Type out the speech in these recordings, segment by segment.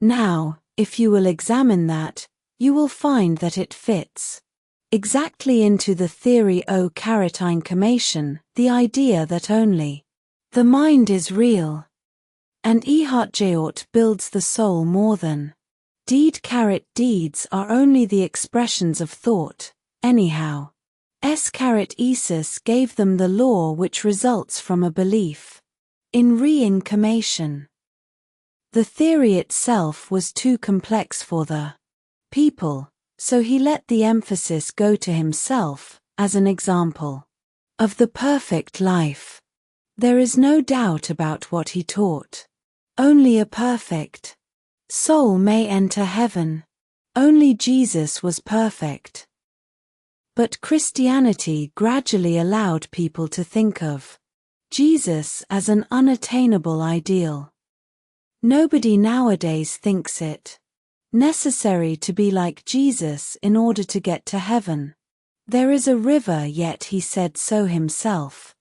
Now, if you will examine that, you will find that it fits exactly into the theory o carateinformation, the idea that only the mind is real. And Jayot builds the soul more than deeds are only the expressions of thought, anyhow. Isis gave them the law which results from a belief in reincarnation. The theory itself was too complex for the people, so he let the emphasis go to himself, as an example of the perfect life. There is no doubt about what he taught. Only a perfect soul may enter heaven. Only Jesus was perfect. But Christianity gradually allowed people to think of Jesus as an unattainable ideal. Nobody nowadays thinks it necessary to be like Jesus in order to get to heaven. There is a river, yet he said so himself.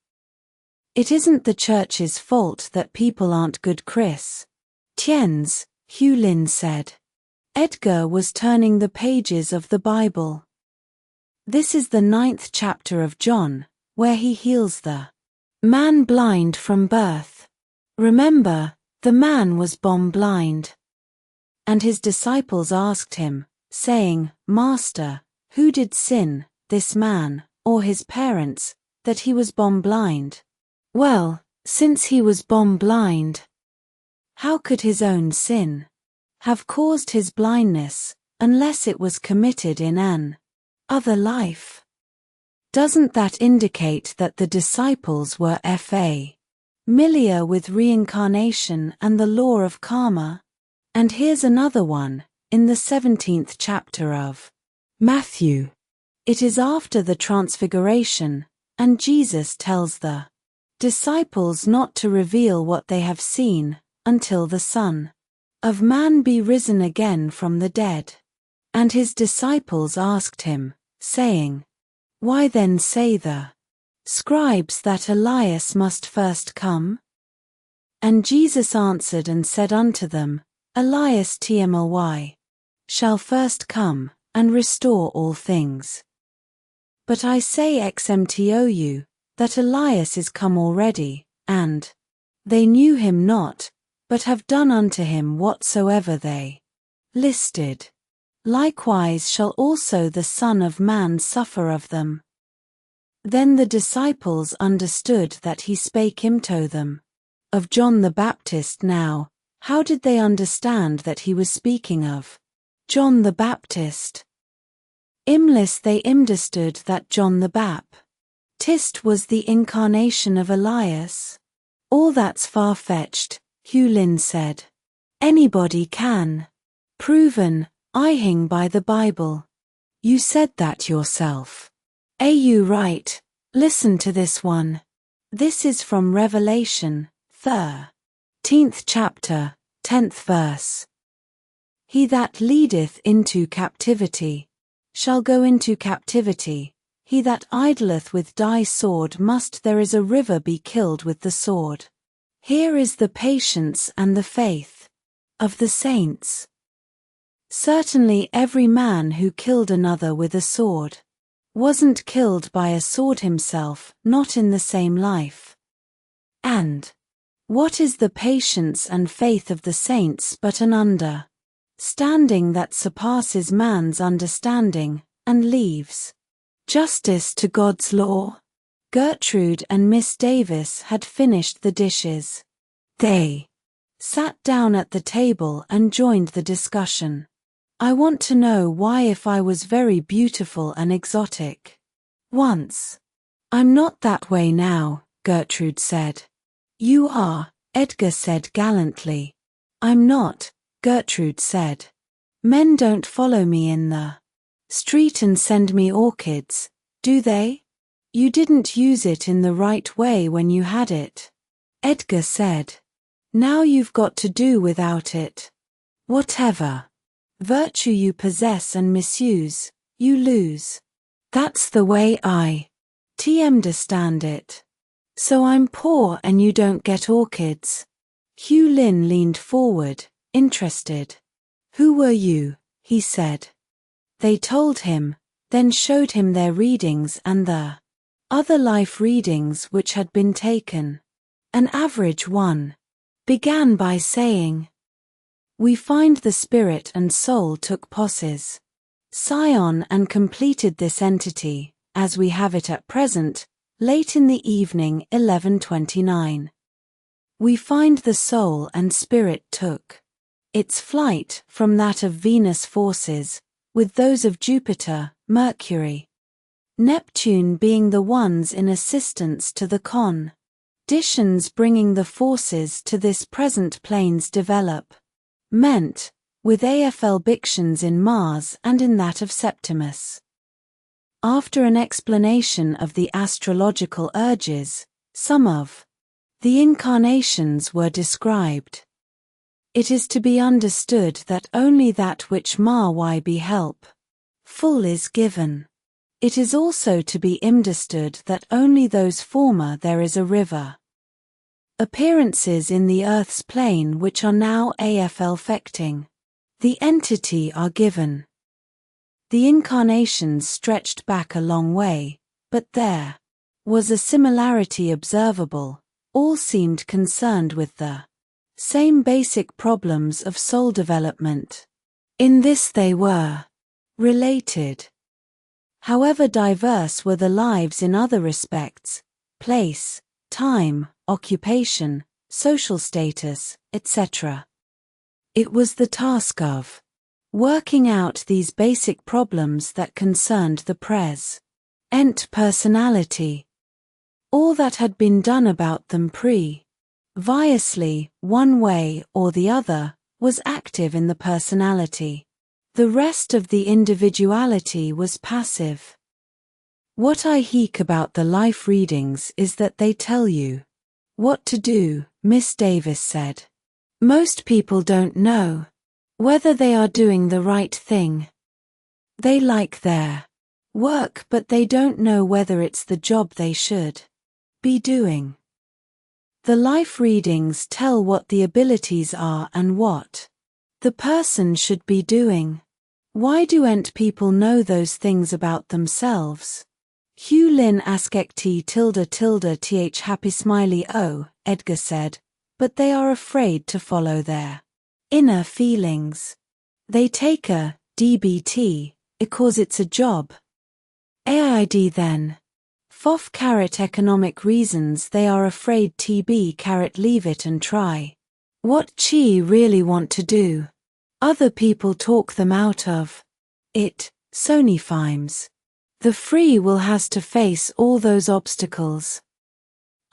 It isn't the church's fault that people aren't good Christians, Hugh Lin said. Edgar was turning the pages of the Bible. This is the 9th chapter of John, where he heals the man blind from birth. Remember, the man was born blind. And his disciples asked him, saying, Master, who did sin, this man, or his parents, that he was born blind? Well, since he was born blind, how could his own sin have caused his blindness, unless it was committed in an other life? Doesn't that indicate that the disciples were familiar with reincarnation and the law of karma? And here's another one, in the 17th chapter of Matthew. It is after the Transfiguration, and Jesus tells the disciples not to reveal what they have seen, until the Son of Man be risen again from the dead. And his disciples asked him, saying, Why then say the scribes that Elias must first come? And Jesus answered and said unto them, Elias shall first come, and restore all things. But I say xmtou, that Elias is come already, and they knew him not, but have done unto him whatsoever they listed. Likewise shall also the Son of Man suffer of them. Then the disciples understood that he spake him to them of John the Baptist. Now, how did they understand that he was speaking of John the Baptist? Imless they understood that John the Baptist was the incarnation of Elias. All that's far-fetched, Hugh Lin said. Anybody can. Proven, by the Bible. You said that yourself. You right. Listen to this one. This is from Revelation, 13th chapter, 10th verse. He that leadeth into captivity shall go into captivity. He that idleth with thy sword must there is a river be killed with the sword. Here is the patience and the faith of the saints. Certainly every man who killed another with a sword wasn't killed by a sword himself, not in the same life. And what is the patience and faith of the saints but an understanding that surpasses man's understanding, and leaves justice to God's law? Gertrude and Miss Davis had finished the dishes. They sat down at the table and joined the discussion. I want to know why, if I was very beautiful and exotic once. I'm not that way now, Gertrude said. You are, Edgar said gallantly. I'm not, Gertrude said. Men don't follow me in the street and send me orchids, do they? You didn't use it in the right way when you had it, Edgar said. Now you've got to do without it. Whatever virtue you possess and misuse, you lose. That's the way I understand it. So I'm poor and you don't get orchids. Hugh Lin leaned forward, interested. "Who were you?" he said. They told him, then showed him their readings and the other life readings which had been taken. An average one began by saying, "We find the spirit and soul took posses Sion and completed this entity, as we have it at present, late in the evening 11:29. We find the soul and spirit took its flight from that of Venus forces, with those of Jupiter, Mercury, Neptune being the ones in assistance to the conditions bringing the forces to this present plane's develop. Meant, with AFL Bictions in Mars and in that of Septimus." After an explanation of the astrological urges, some of the incarnations were described. It is to be understood that only that which ma be help full is given. It is also to be understood that only those former there is a river. Appearances in the Earth's plane which are now AFL affecting the entity are given. The incarnations stretched back a long way, but there was a similarity observable. All seemed concerned with the same basic problems of soul development. In this they were related. However diverse were the lives in other respects, place, time, occupation, social status, etc. It was the task of working out these basic problems that concerned the present personality. All that had been done about them previously, one way or the other, was active in the personality. The rest of the individuality was passive. What I like about the life readings is that they tell you what to do, Miss Davis said. Most people don't know whether they are doing the right thing. They like their work, but they don't know whether it's the job they should be doing. The life readings tell what the abilities are and what the person should be doing. Why don't people know those things about themselves? Hugh Lin askekti _th happy smiley o, Edgar said, but they are afraid to follow their inner feelings. They take a DBT, because it's a job. AID then. FOF economic reasons they are afraid TB leave it and try what chi really want to do. Other people talk them out of it. Sony Fimes. The free will has to face all those obstacles.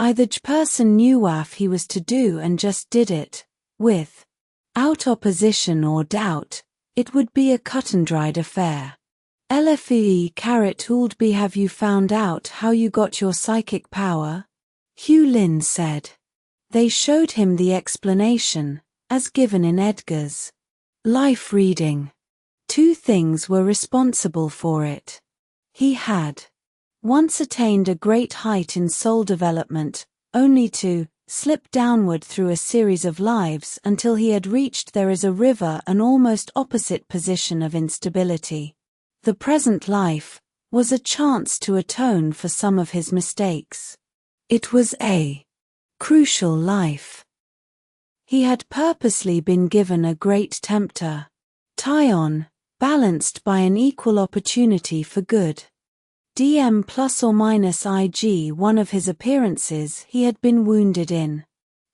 Either person knew what he was to do and just did it, without opposition or doubt, it would be a cut-and-dried affair. LFE ould be have you found out how you got your psychic power? Hugh Lin said. They showed him the explanation, as given in Edgar's life reading. Two things were responsible for it. He had once attained a great height in soul development, only to slip downward through a series of lives until he had reached there is a river an almost opposite position of instability. The present life was a chance to atone for some of his mistakes. It was a crucial life. He had purposely been given a great tempter. Tyon, balanced by an equal opportunity for good. DM plus or minus IG. One of his appearances he had been wounded in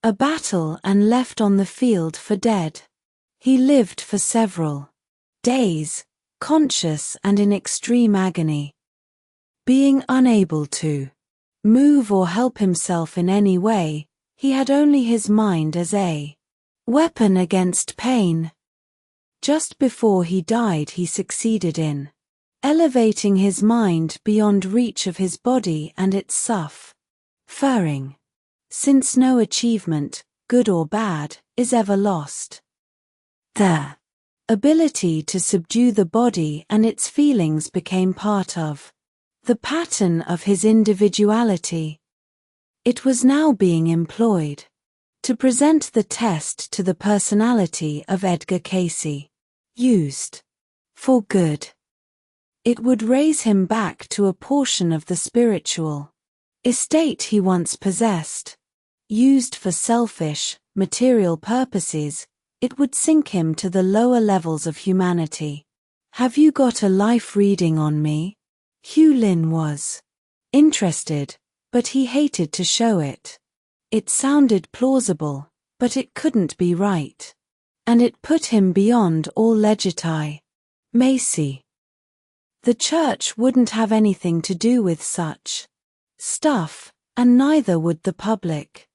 a battle and left on the field for dead. He lived for several days, conscious and in extreme agony. Being unable to move or help himself in any way, he had only his mind as a weapon against pain. Just before he died he succeeded in elevating his mind beyond reach of his body and its suffering, since no achievement, good or bad, is ever lost. The ability to subdue the body and its feelings became part of the pattern of his individuality. It was now being employed to present the test to the personality of Edgar Cayce. used for good. It would raise him back to a portion of the spiritual estate he once possessed. Used for selfish, material purposes, it would sink him to the lower levels of humanity. Have you got a life reading on me? Hugh Lin was interested, but he hated to show it. It sounded plausible, but it couldn't be right. And it put him beyond all legitimacy. The church wouldn't have anything to do with such stuff, and neither would the public.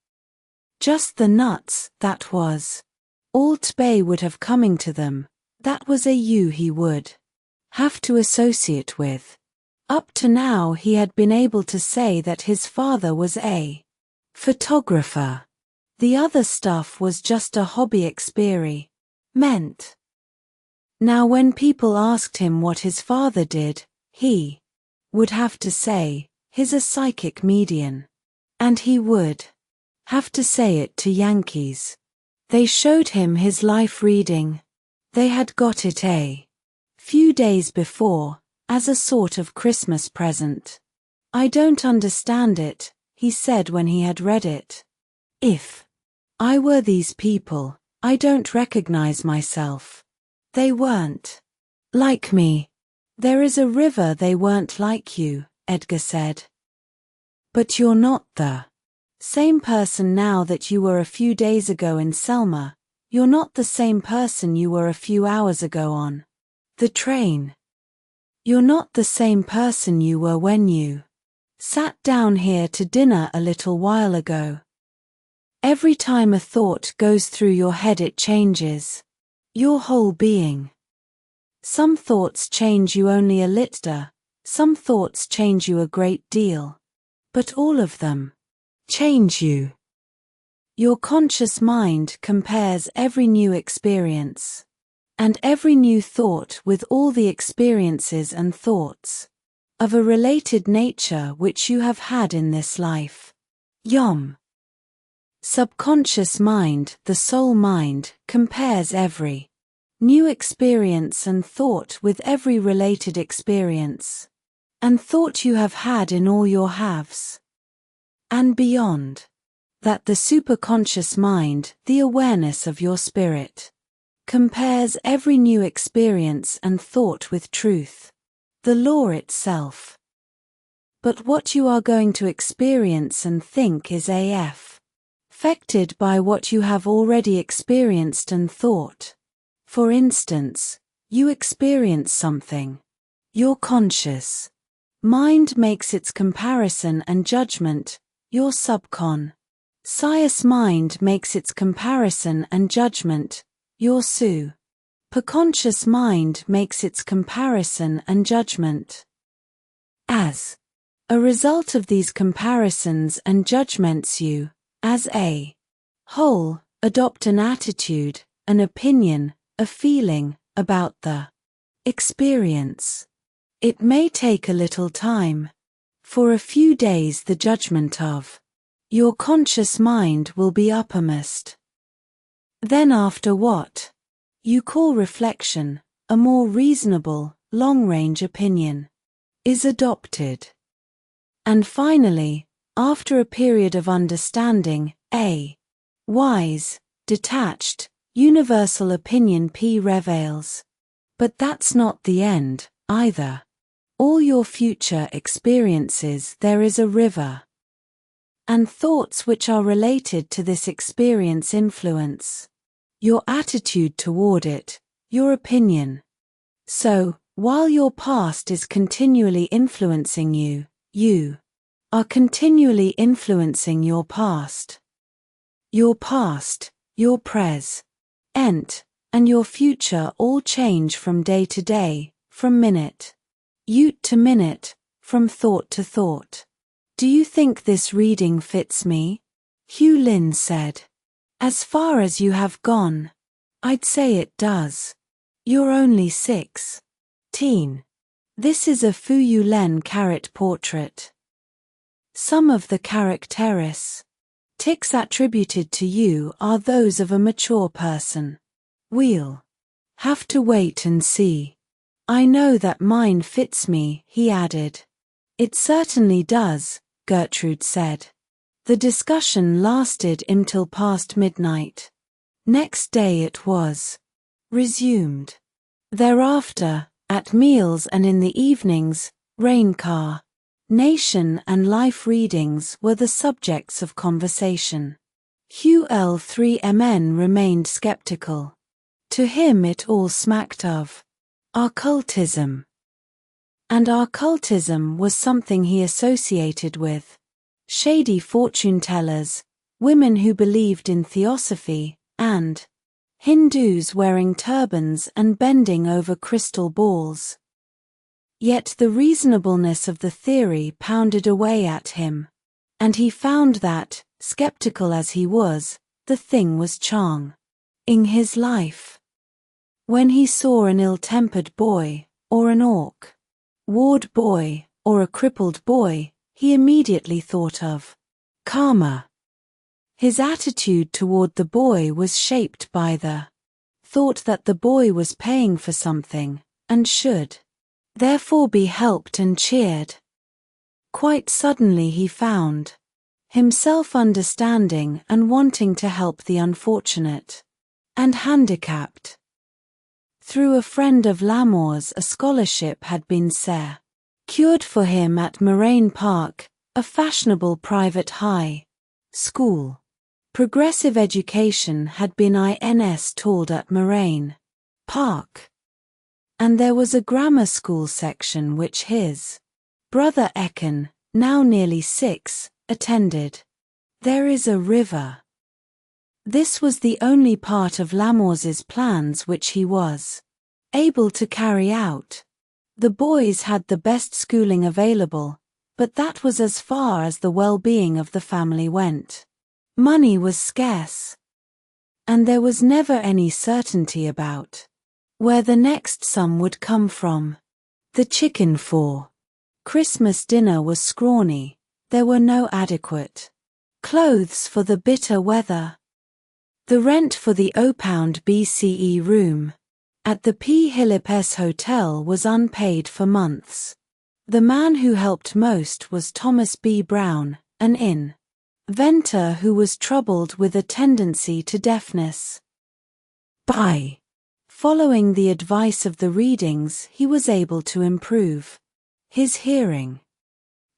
Just the nuts, that was. Alt Bay would have coming to them, that was a you he would have to associate with. Up to now he had been able to say that his father was a photographer. The other stuff was just a hobby experiment. Now when people asked him what his father did, he would have to say, he's a psychic medium. And he would have to say it to Yankees. They showed him his life reading. They had got it a few days before, as a sort of Christmas present. I don't understand it, he said when he had read it. If I were these people, I don't recognize myself. They weren't like me. There is a river they weren't like you, Edgar said. But you're not the same person now that you were a few days ago in Selma. You're not the same person you were a few hours ago on the train. You're not the same person you were when you sat down here to dinner a little while ago. Every time a thought goes through your head it changes your whole being. Some thoughts change you only a little, some thoughts change you a great deal. But all of them change you. Your conscious mind compares every new experience and every new thought with all the experiences and thoughts of a related nature which you have had in this life. Yom. Subconscious mind, the soul mind, compares every new experience and thought with every related experience and thought you have had in all your haves. And beyond that, the superconscious mind, the awareness of your spirit, compares every new experience and thought with truth, the law itself. But what you are going to experience and think is affected by what you have already experienced and thought. For instance, you experience something. Your conscious mind makes its comparison and judgment. Your subconscious mind makes its comparison and judgment. Your superconscious mind makes its comparison and judgment. As a result of these comparisons and judgments, you, as a whole, adopt an attitude, an opinion, a feeling about the experience. It may take a little time. For a few days the judgment of your conscious mind will be uppermost. Then after what you call reflection, a more reasonable, long-range opinion is adopted. And finally, after a period of understanding, a wise, detached, universal opinion prevails. But that's not the end, either. All your future experiences, there is a river. And thoughts which are related to this experience influence your attitude toward it, your opinion. So, while your past is continually influencing you, you are continually influencing your past. Your past, your present, and your future all change from day to day, from minute to minute, from thought to thought. Do you think this reading fits me? Hugh Lin said. As far as you have gone, I'd say it does. You're only 16. This is a Fu Yulen carrot portrait. Some of the characteristics attributed to you are those of a mature person. We'll Have to wait and see. I know that mine fits me, he added. It certainly does, Gertrude said. The discussion lasted until past midnight. Next day it was resumed. Thereafter, at meals and in the evenings, Raincar, Nation and Life readings were the subjects of conversation. QL3MN remained skeptical. To him it all smacked of occultism. And occultism was something he associated with shady fortune-tellers, women who believed in theosophy, and Hindus wearing turbans and bending over crystal balls. Yet the reasonableness of the theory pounded away at him, and he found that, skeptical as he was, the thing was charming his life. When he saw an ill-tempered boy, or an awkward boy, or a crippled boy, he immediately thought of karma. His attitude toward the boy was shaped by the thought that the boy was paying for something, and should therefore be helped and cheered. Quite suddenly he found himself understanding and wanting to help the unfortunate and handicapped. Through a friend of Lamour's, a scholarship had been secured for him at Moraine Park, a fashionable private high school. Progressive education had been installed at Moraine Park, and there was a grammar school section which his brother Ekin, now nearly 6, attended. There is a river. This was the only part of Lamours's plans which he was able to carry out. The boys had the best schooling available, but that was as far as the well-being of the family went. Money was scarce, and there was never any certainty about where the next sum would come from. The chicken for Christmas dinner was scrawny. There were no adequate clothes for the bitter weather. The rent for the £0 BCE room at the P. Hillip S. Hotel was unpaid for months. The man who helped most was Thomas B. Brown, an inventor who was troubled with a tendency to deafness. By following the advice of the readings, he was able to improve his hearing,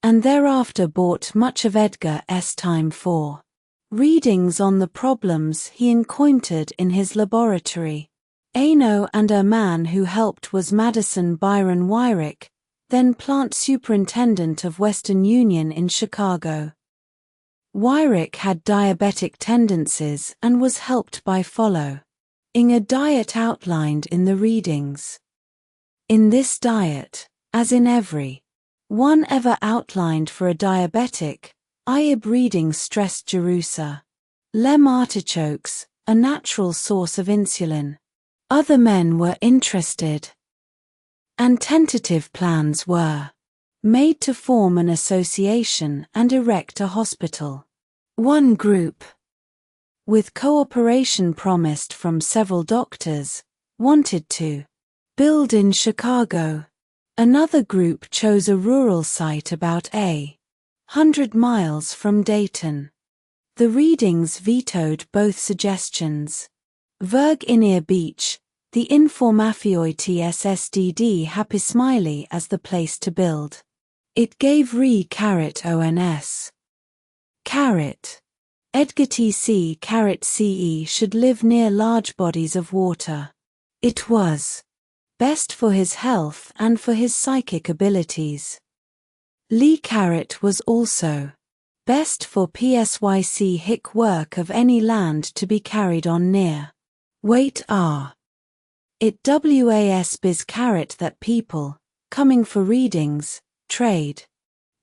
and thereafter bought much of Edgar's time for readings on the problems he encountered in his laboratory. Ano and a man who helped was Madison Byron Wyrick, then plant superintendent of Western Union in Chicago. Wyrick had diabetic tendencies and was helped by following a diet outlined in the readings. In this diet, as in every one ever outlined for a diabetic, IB readings stressed Jerusalem artichokes, a natural source of insulin. Other men were interested, and tentative plans were made to form an association and erect a hospital. One group, with cooperation promised from several doctors, wanted to build in Chicago. Another group chose a rural site about 100 miles from Dayton. The readings vetoed both suggestions. Virginia Beach, the Informafioi TSSDD Happy Smiley as the place to build. It gave Re-ONS. Edgar TC CE should live near large bodies of water. It was best for his health and for his psychic abilities. Lee was also best for PSYC hick work of any land to be carried on near. Wait It was biz that people, coming for readings, trade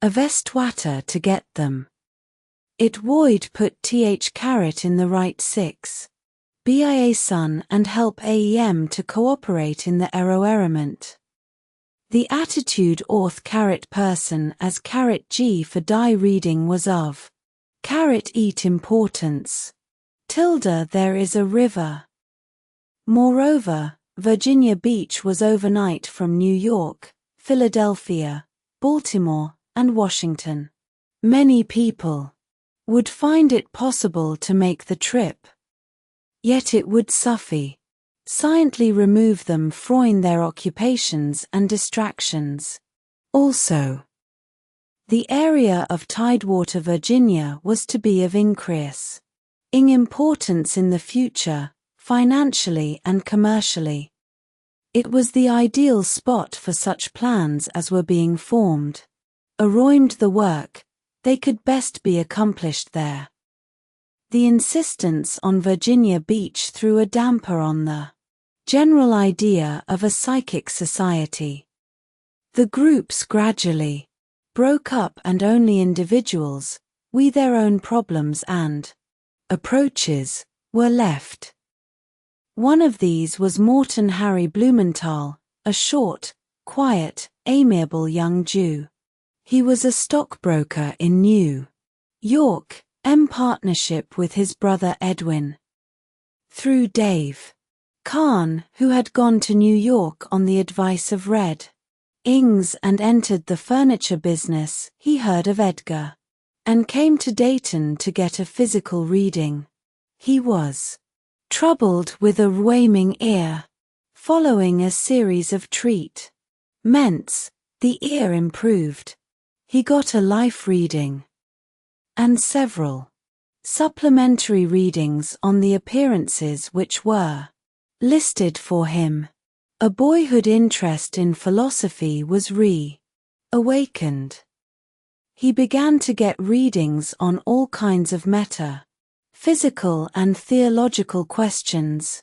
a vestwater to get them. It would put th in the right 6. BIA Sun and help AEM to cooperate in the eroerament. The attitude auth person as G for die reading was of eat importance. There is a river. Moreover, Virginia Beach was overnight from New York, Philadelphia, Baltimore, and Washington. Many people would find it possible to make the trip. Yet it would sufficiently remove them from their occupations and distractions. Also, the area of Tidewater, Virginia was to be of increasing importance in the future, financially and commercially. It was the ideal spot for such plans as were being formed. Around the work, they could best be accomplished there. The insistence on Virginia Beach threw a damper on the general idea of a psychic society. The groups gradually broke up and only individuals, with their own problems and approaches, were left. One of these was Morton Harry Blumenthal, a short, quiet, amiable young Jew. He was a stockbroker in New York, in partnership with his brother Edwin. Through Dave Kahn, who had gone to New York on the advice of Red Ings and entered the furniture business, he heard of Edgar and came to Dayton to get a physical reading. He was troubled with a rheumatic ear. Following a series of treatments, the ear improved. He got a life reading and several supplementary readings on the appearances which were listed for him. A boyhood interest in philosophy was awakened. He began to get readings on all kinds of physical and theological questions.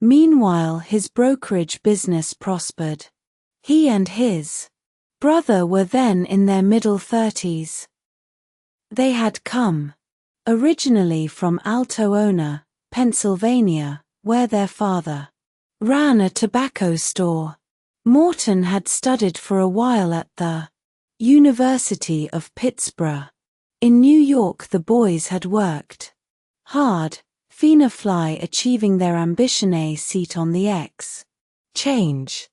Meanwhile, his brokerage business prospered. He and his brother were then in their middle 30s. They had come originally from Altoona, Pennsylvania, where their father ran a tobacco store. Morton had studied for a while at the University of Pittsburgh. In New York, the boys had worked hard, fly achieving their ambition a seat on the exchange.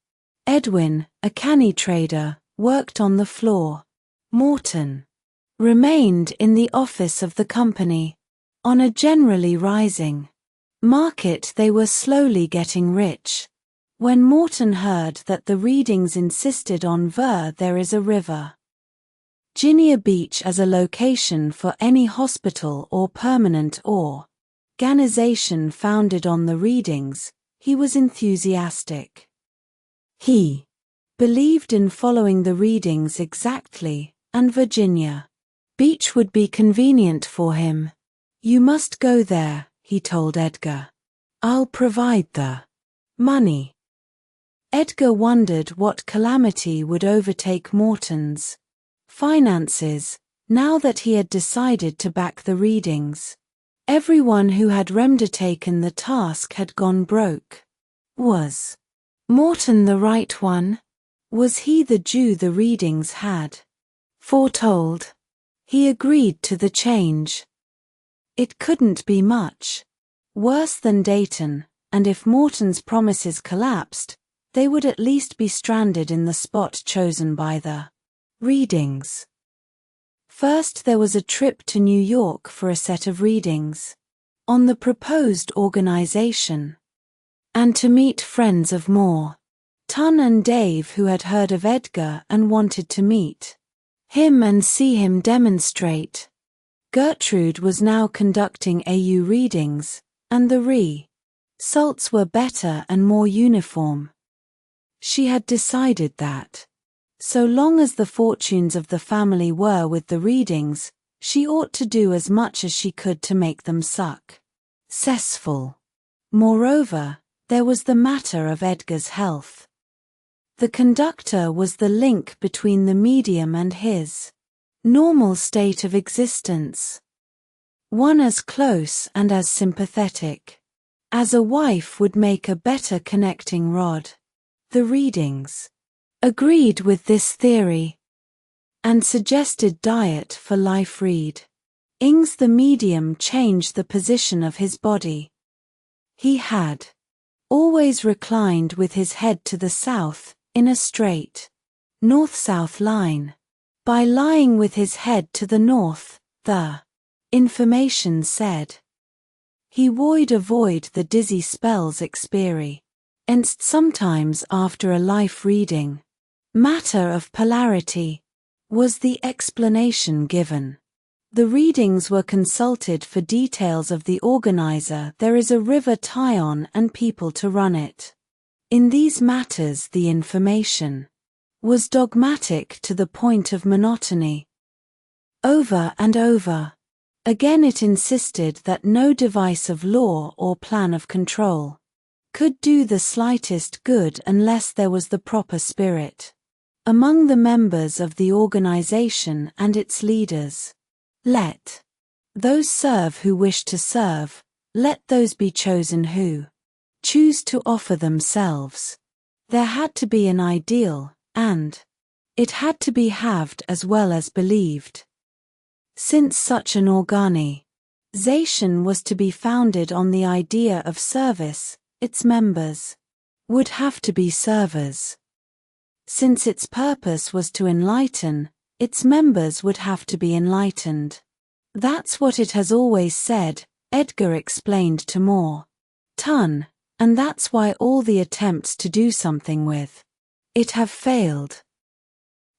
Edwin, a canny trader, worked on the floor. Morton remained in the office of the company. On a generally rising market, they were slowly getting rich. When Morton heard that the readings insisted on there is a river, Virginia Beach as a location for any hospital or permanent organization founded on the readings, he was enthusiastic. He believed in following the readings exactly, and Virginia Beach would be convenient for him. "You must go there," he told Edgar. "I'll provide the money." Edgar wondered what calamity would overtake Morton's finances, now that he had decided to back the readings. Everyone who had undertaken the task had gone broke. Was Morton the right one? Was he the Jew the readings had foretold? He agreed to the change. It couldn't be much worse than Dayton, and if Morton's promises collapsed, they would at least be stranded in the spot chosen by the readings. First, there was a trip to New York for a set of readings on the proposed organization, and to meet friends of Morton and Dave who had heard of Edgar and wanted to meet him and see him demonstrate. Gertrude was now conducting AU readings, and the results were better and more uniform. She had decided that, so long as the fortunes of the family were with the readings, she ought to do as much as she could to make them successful. Moreover, there was the matter of Edgar's health. The conductor was the link between the medium and his normal state of existence. One as close and as sympathetic as a wife would make a better connecting rod. The readings agreed with this theory and suggested diet for life readings. The medium changed the position of his body. He had always reclined with his head to the south, in a straight north-south line. By lying with his head to the north, the information said, he would avoid the dizzy spells experienced sometimes after a life reading. Matter of polarity was the explanation given. The readings were consulted for details of the organizer. There is a river tie-on and people to run it. In these matters the information was dogmatic to the point of monotony. Over and over again it insisted that no device of law or plan of control could do the slightest good unless there was the proper spirit among the members of the organization and its leaders. Let those serve who wish to serve, let those be chosen who choose to offer themselves. There had to be an ideal, and it had to be haved as well as believed. Since such an organization was to be founded on the idea of service, its members would have to be servers. Since its purpose was to enlighten, its members would have to be enlightened. That's what it has always said, Edgar explained to Morton, and that's why all the attempts to do something with it have failed.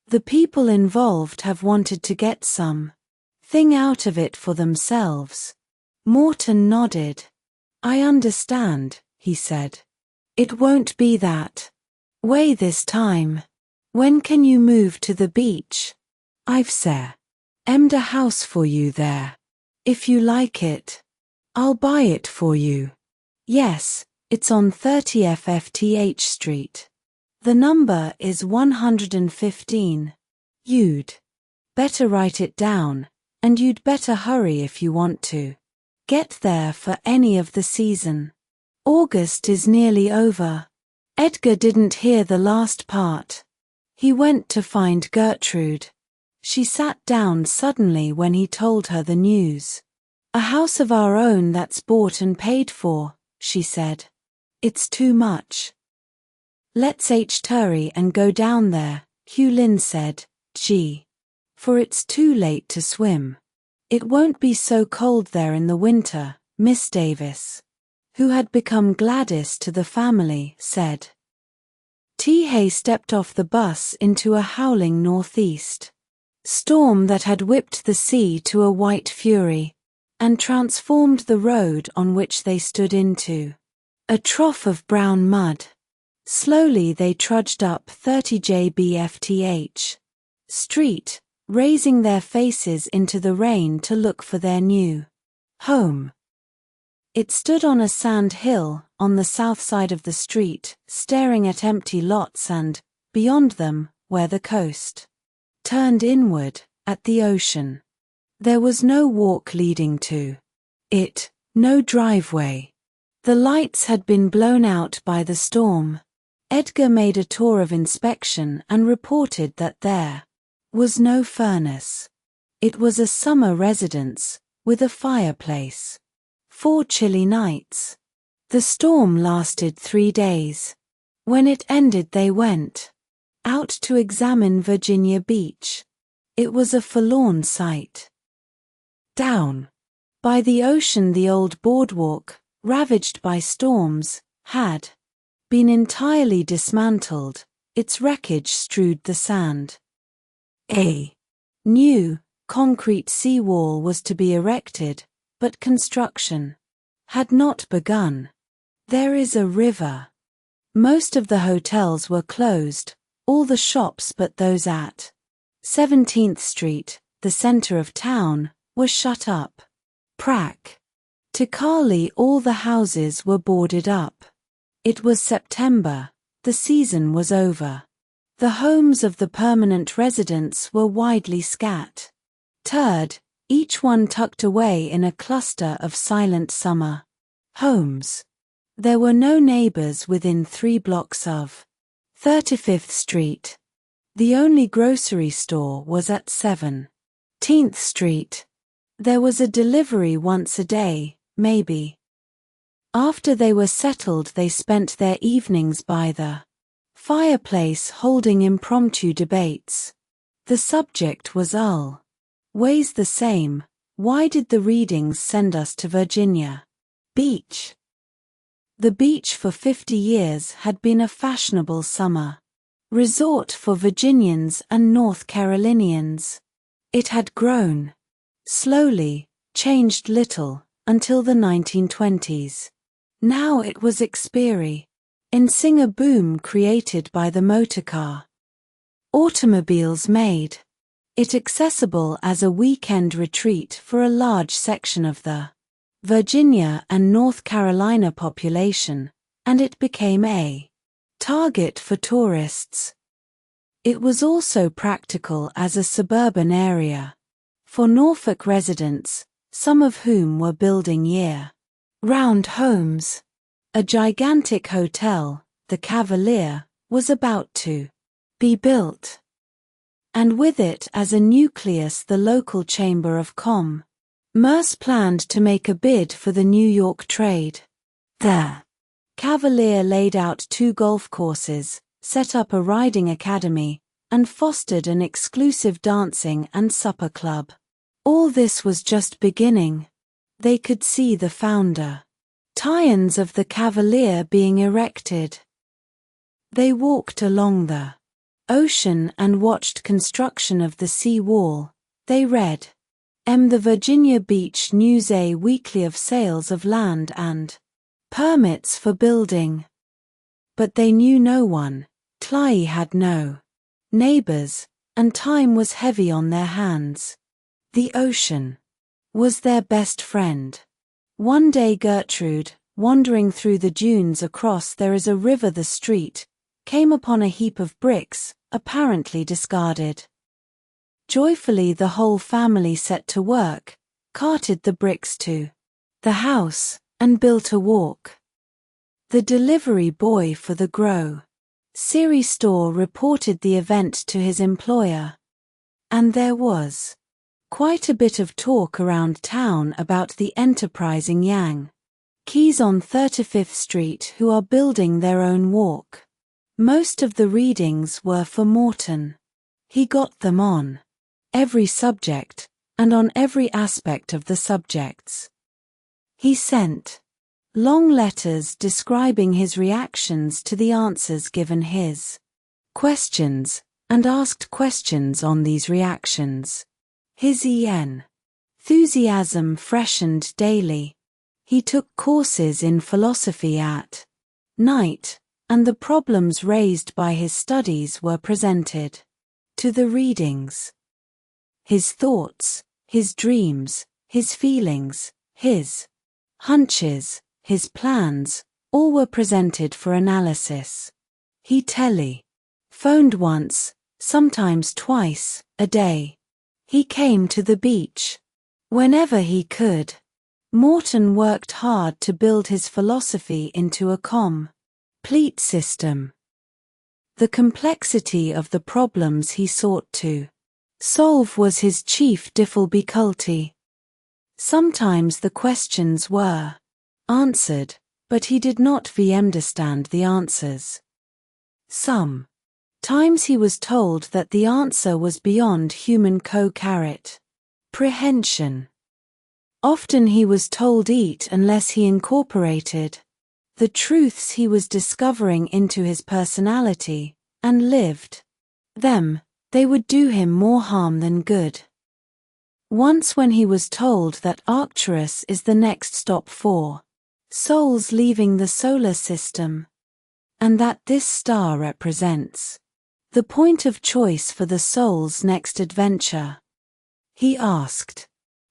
The people involved have wanted to get some thing out of it for themselves. Morton nodded. I understand, he said. It won't be that way this time. When can you move to the beach? I've emmed a house for you there. If you like it, I'll buy it for you. Yes, it's on 30 FFTH Street. The number is 115. You'd better write it down, and you'd better hurry if you want to get there for any of the season. August is nearly over. Edgar didn't hear the last part. He went to find Gertrude. She sat down suddenly when he told her the news. A house of our own that's bought and paid for, she said. It's too much. Let's hurry and go down there, Hugh Lin said. Gee. For it's too late to swim. It won't be so cold there in the winter, Miss Davis, who had become Gladys to the family, said. T. Hay stepped off the bus into a howling northeast storm that had whipped the sea to a white fury and transformed the road on which they stood into a trough of brown mud. Slowly they trudged up 30 JBFTH Street, raising their faces into the rain to look for their new home. It stood on a sand hill on the south side of the street, staring at empty lots and, beyond them, where the coast turned inward, at the ocean. There was no walk leading to it, no driveway. The lights had been blown out by the storm. Edgar made a tour of inspection and reported that there was no furnace. It was a summer residence, with a fireplace. 4 chilly nights. The storm lasted 3 days. When it ended they went out to examine Virginia Beach. It was a forlorn sight. Down by the ocean the old boardwalk, ravaged by storms, had been entirely dismantled, its wreckage strewed the sand. A new concrete seawall was to be erected, but construction had not begun. There is a river. Most of the hotels were closed, all the shops but those at 17th Street, the center of town, were shut up. Practically all the houses were boarded up. It was September, the season was over. The homes of the permanent residents were widely scattered, each one tucked away in a cluster of silent summer homes. There were no neighbors within 3 blocks of 35th Street. The only grocery store was at 17th Street. There was a delivery once a day, maybe. After they were settled, they spent their evenings by the fireplace holding impromptu debates. The subject was always the same. Why did the readings send us to Virginia Beach? The beach for 50 years had been a fashionable summer resort for Virginians and North Carolinians. It had grown slowly, changed little, until the 1920s. Now it was experiencing a boom created by the motorcar. Automobiles made it accessible as a weekend retreat for a large section of the Virginia and North Carolina population, and it became a target for tourists. It was also practical as a suburban area for Norfolk residents, some of whom were building year-round homes. A gigantic hotel, the Cavalier, was about to be built, and with it as a nucleus the local Chamber of Commerce planned to make a bid for the New York trade. The Cavalier laid out 2 golf courses, set up a riding academy, and fostered an exclusive dancing and supper club. All this was just beginning. They could see the foundations of the Cavalier being erected. They walked along the ocean and watched construction of the sea wall. They read the Virginia Beach News, a weekly of sales of land and permits for building. But they knew no one. Clyde had no neighbors, and time was heavy on their hands. The ocean was their best friend. One day Gertrude, wandering through the dunes across there is a river the street, came upon a heap of bricks, apparently discarded. Joyfully the whole family set to work, carted the bricks to the house, and built a walk. The delivery boy for the grocery store reported the event to his employer, and there was quite a bit of talk around town about the enterprising Yankees on 35th Street who are building their own walk. Most of the readings were for Morton. He got them on every subject, and on every aspect of the subjects. He sent long letters describing his reactions to the answers given his questions, and asked questions on these reactions. His enthusiasm freshened daily. He took courses in philosophy at night, and the problems raised by his studies were presented to the readings. His thoughts, his dreams, his feelings, his hunches, his plans, all were presented for analysis. He telephoned once, sometimes twice, a day. He came to the beach whenever he could. Morton worked hard to build his philosophy into a complete system. The complexity of the problems he sought to solve was his chief difficulty. Sometimes the questions were answered, but he did not understand the answers. Sometimes he was told that the answer was beyond human comprehension. Often he was told eat unless he incorporated the truths he was discovering into his personality, and lived them. They would do him more harm than good. Once when he was told that Arcturus is the next stop for souls leaving the solar system, and that this star represents the point of choice for the soul's next adventure, he asked,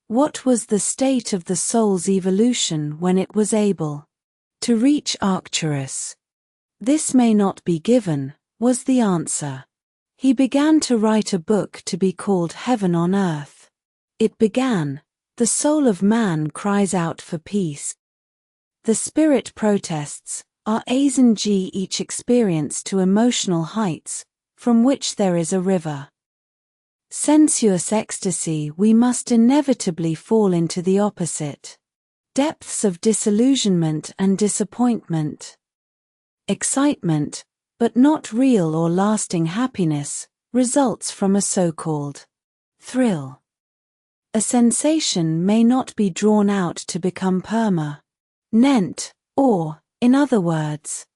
what was the state of the soul's evolution when it was able to reach Arcturus? This may not be given, was the answer. He began to write a book to be called Heaven on Earth. It began, the soul of man cries out for peace. The spirit protests, our A's and G each experience to emotional heights, from which there is a river. Sensuous ecstasy we must inevitably fall into the opposite. Depths of disillusionment and disappointment. Excitement, but not real or lasting happiness, results from a so-called thrill. A sensation may not be drawn out to become permanent, or, in other words,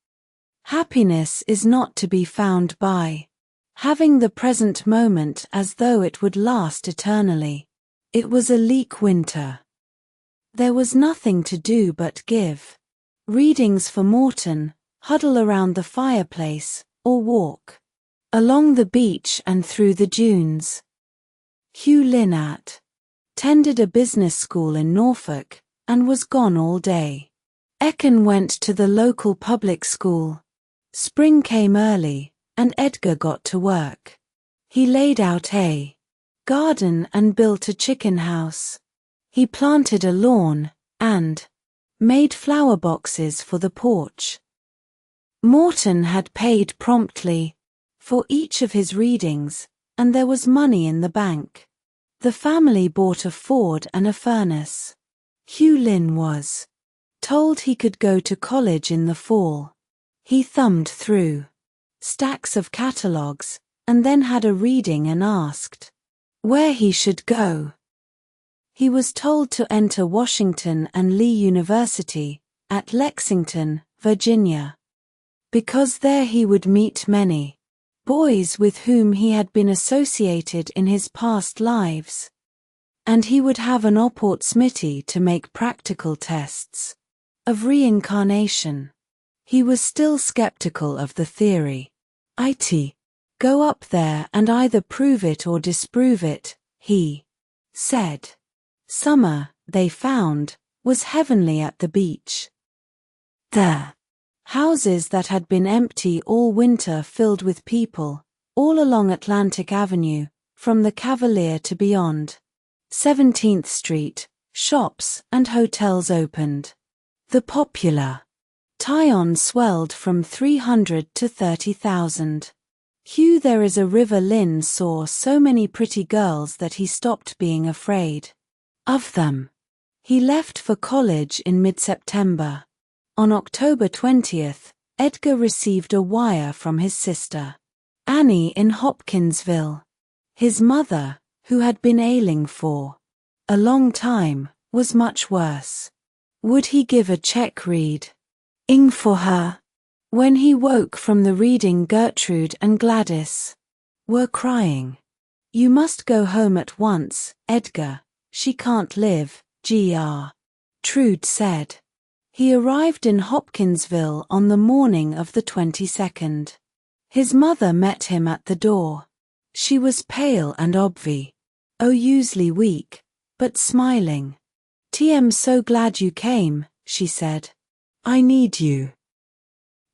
happiness is not to be found by having the present moment as though it would last eternally. It was a bleak winter. There was nothing to do but give readings for Morton, huddle around the fireplace, or walk along the beach and through the dunes. Hugh Lynn attended a business school in Norfolk, and was gone all day. Ekin went to the local public school. Spring came early, and Edgar got to work. He laid out a garden and built a chicken house. He planted a lawn, and made flower boxes for the porch. Morton had paid promptly for each of his readings, and there was money in the bank. The family bought a Ford and a furnace. Hugh Lynn was told he could go to college in the fall. He thumbed through stacks of catalogues, and then had a reading and asked where he should go. He was told to enter Washington and Lee University, at Lexington, Virginia, because there he would meet many boys with whom he had been associated in his past lives, and he would have an opportunity to make practical tests of reincarnation. He was still skeptical of the theory. It go up there and either prove it or disprove it, he said. Summer, they found, was heavenly at the beach. The houses that had been empty all winter filled with people, all along Atlantic Avenue, from the Cavalier to beyond 17th Street, shops and hotels opened. The popular Tyon swelled from 300 to 30,000. Hugh There is a river Lynn saw so many pretty girls that he stopped being afraid of them. He left for college in mid-September. On October 20th, Edgar received a wire from his sister, Annie in Hopkinsville. His mother, who had been ailing for a long time, was much worse. Would he give a check reading for her? When he woke from the reading, Gertrude and Gladys were crying. You must go home at once, Edgar. She can't live, Trude said. He arrived in Hopkinsville on the morning of the 22nd. His mother met him at the door. She was pale and usually weak, but smiling. "I'm so glad you came," she said. "I need you."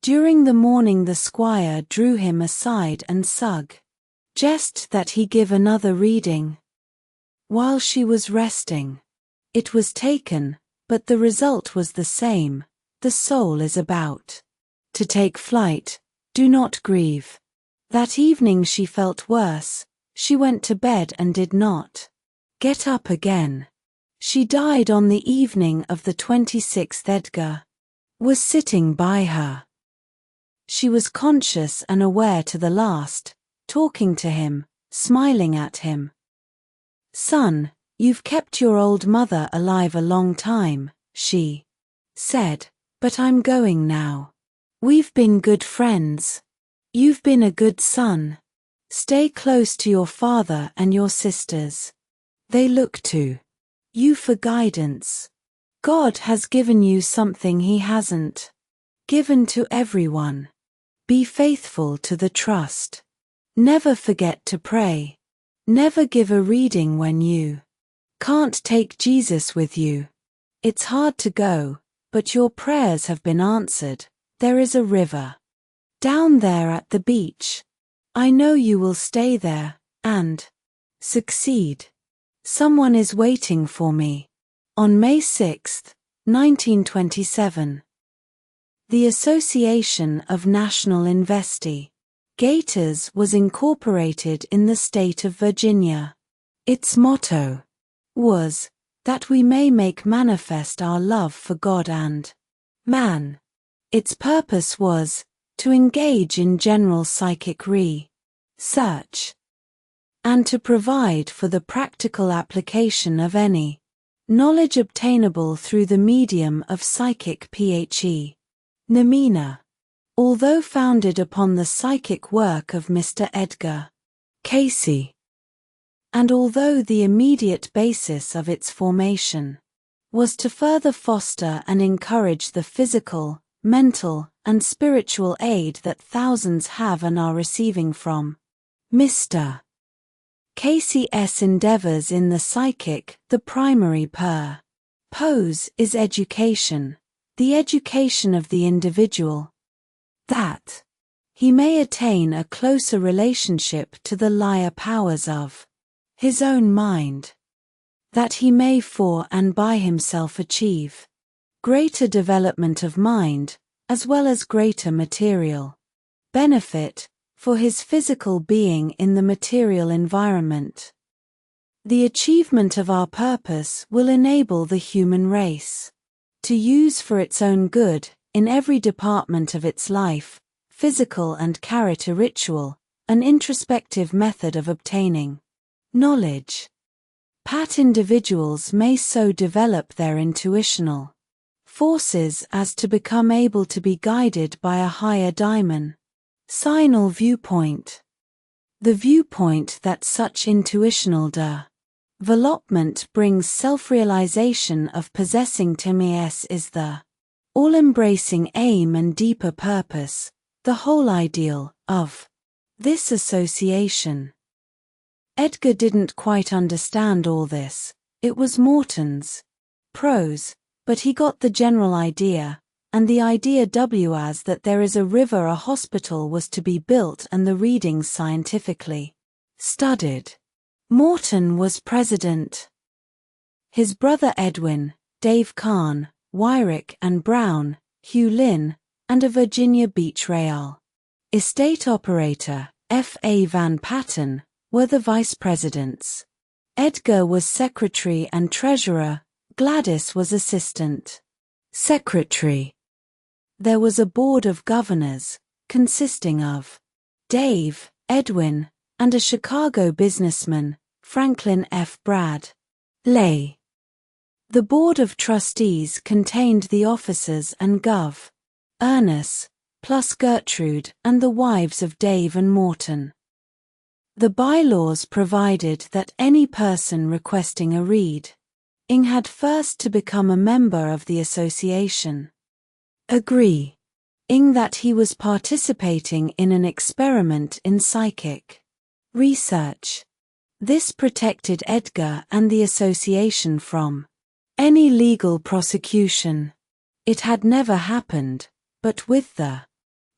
During the morning the squire drew him aside and suggested that he give another reading. While she was resting, it was taken, but the result was the same. The soul is about to take flight. Do not grieve. That evening she felt worse. She went to bed and did not get up again. She died on the evening of the 26th. Edgar was sitting by her. She was conscious and aware to the last, talking to him, smiling at him. "Son, you've kept your old mother alive a long time," she said, "but I'm going now. We've been good friends. You've been a good son. Stay close to your father and your sisters. They look to you for guidance. God has given you something He hasn't given to everyone. Be faithful to the trust. Never forget to pray. Never give a reading when you can't take Jesus with you. It's hard to go, but your prayers have been answered. There is a river down there at the beach. I know you will stay there and succeed. Someone is waiting for me." On May 6, 1927. The Association of National Investigators was incorporated in the state of Virginia. Its motto was, that we may make manifest our love for God and man. Its purpose was to engage in general psychic research and to provide for the practical application of knowledge obtainable through the medium of psychic phenomena. Although founded upon the psychic work of Mr. Edgar Cayce, and although the immediate basis of its formation was to further foster and encourage the physical, mental, and spiritual aid that thousands have and are receiving from Mr. Cayce's endeavors in the psychic, the primary purpose is education, the education of the individual, that he may attain a closer relationship to the higher powers of his own mind, that he may for and by himself achieve greater development of mind, as well as greater material benefit for his physical being in the material environment. The achievement of our purpose will enable the human race to use for its own good, in every department of its life, physical and character ritual, an introspective method of obtaining knowledge. Individuals may so develop their intuitional forces as to become able to be guided by a higher dimensional viewpoint. The viewpoint that such intuitional development brings self-realization of possessing TMS is the all-embracing aim and deeper purpose, the whole ideal, of this association. Edgar didn't quite understand all this. It was Morton's prose, but he got the general idea, and the idea was that there is a river, a hospital was to be built, and the readings scientifically studied. Morton was president. His brother Edwin, Dave Kahn, Wyrick and Brown, Hugh Lynn, and a Virginia Beach Rail estate operator, F.A. Van Patten, were the vice presidents. Edgar was secretary and treasurer, Gladys was assistant secretary. There was a board of governors, consisting of Dave, Edwin, and a Chicago businessman, Franklin F. Bradley. The board of trustees contained the officers and governors, plus Gertrude and the wives of Dave and Morton. The bylaws provided that any person requesting a reading had first to become a member of the association, agreeing that he was participating in an experiment in psychic research. This protected Edgar and the association from any legal prosecution. It had never happened, but with the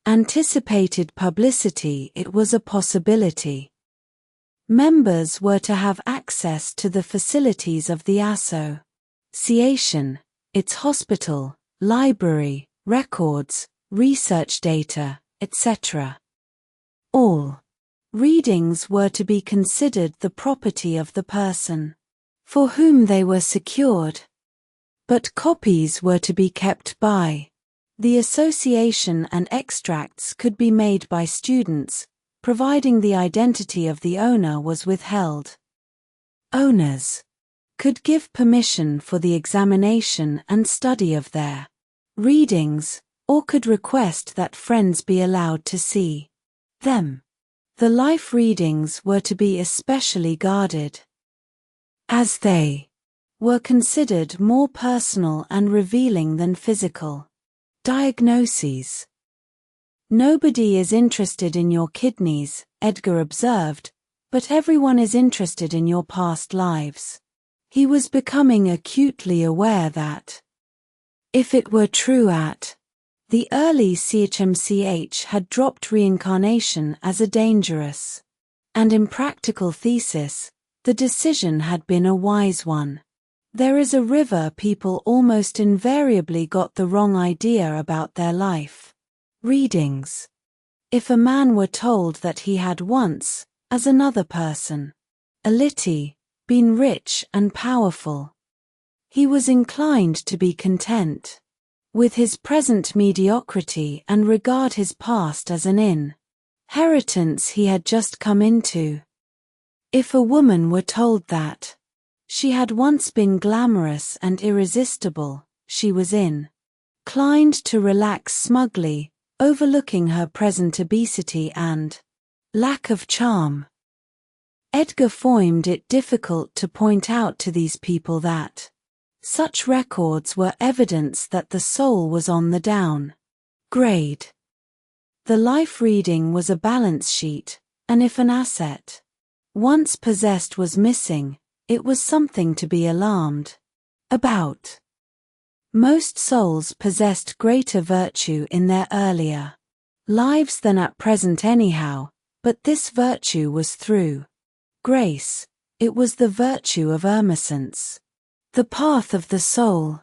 anticipated publicity it was a possibility. Members were to have access to the facilities of the association, its hospital, library, records, research data, etc. All readings were to be considered the property of the person for whom they were secured, but copies were to be kept by the association, and extracts could be made by students, providing the identity of the owner was withheld. Owners could give permission for the examination and study of their readings, or could request that friends be allowed to see them. The life readings were to be especially guarded, as they were considered more personal and revealing than physical diagnoses. "Nobody is interested in your kidneys," Edgar observed, "but everyone is interested in your past lives." He was becoming acutely aware that, if it were true the early CHMCH had dropped reincarnation as a dangerous and impractical thesis, the decision had been a wise one. There is a river people almost invariably got the wrong idea about their life readings. If a man were told that he had once, as another person, been rich and powerful, He was inclined to be content with his present mediocrity and regard his past as an inheritance he had just come into. If a woman were told that she had once been glamorous and irresistible, she was inclined to relax smugly, overlooking her present obesity and lack of charm. Edgar found it difficult to point out to these people that such records were evidence that the soul was on the down grade. The life reading was a balance sheet, and if an asset once possessed was missing, it was something to be alarmed about. Most souls possessed greater virtue in their earlier lives than at present anyhow, but this virtue was through grace. It was the virtue of ermescence. The path of the soul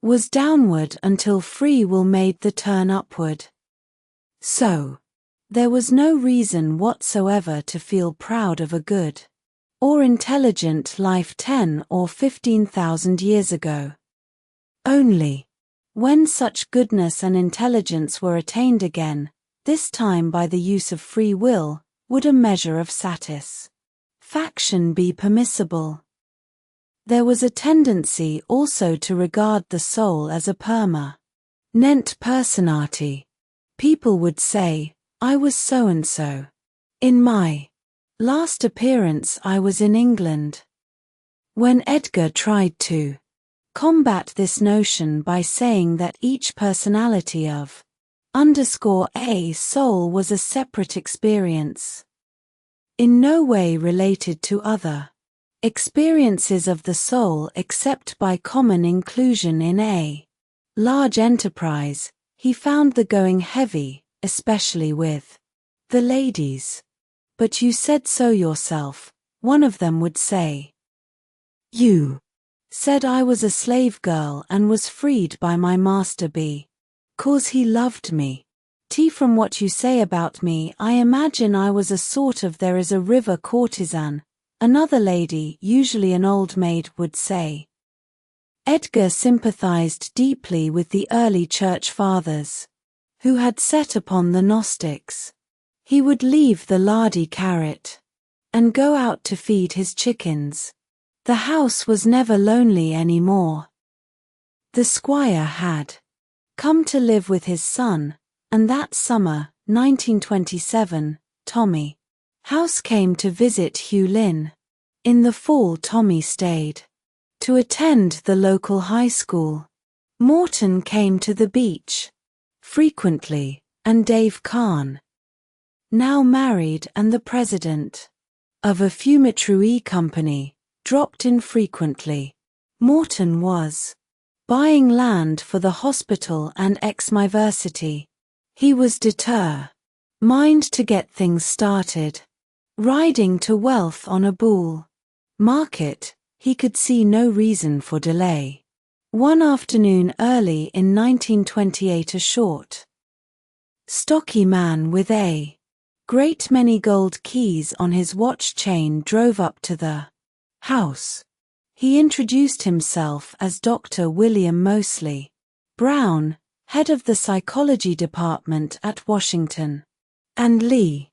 was downward until free will made the turn upward. So, there was no reason whatsoever to feel proud of a good or intelligent life 10 or 15,000 years ago. Only, when such goodness and intelligence were attained again, this time by the use of free will, would a measure of satisfaction be permissible. There was a tendency also to regard the soul as a permanent personality. People would say, I was so-and-so. In my last appearance I was in England. When Edgar tried to combat this notion by saying that each personality of _a soul was a separate experience, in no way related to other experiences of the soul except by common inclusion in a large enterprise, he found the going heavy, especially with the ladies. But you said so yourself, one of them would say. You said I was a slave girl and was freed by my master because he loved me. From what you say about me, I imagine I was a sort of there is a river courtesan, another lady, usually an old maid, would say. Edgar sympathized deeply with the early church fathers, who had set upon the Gnostics. He would leave the lardy carrot and go out to feed his chickens. The house was never lonely any more. The squire had come to live with his son, and that summer, 1927, Tommy House came to visit Hugh Lynn. In the fall Tommy stayed to attend the local high school. Morton came to the beach frequently, and Dave Kahn, now married and the president of a fumitory company, dropped in frequently. Morton was buying land for the hospital and ex-university. He was determined to get things started. Riding to wealth on a bull market, he could see no reason for delay. One afternoon early in 1928 a short, stocky man with a great many gold keys on his watch chain drove up to the house. He introduced himself as Dr. William Moseley Brown, head of the psychology department at Washington and Lee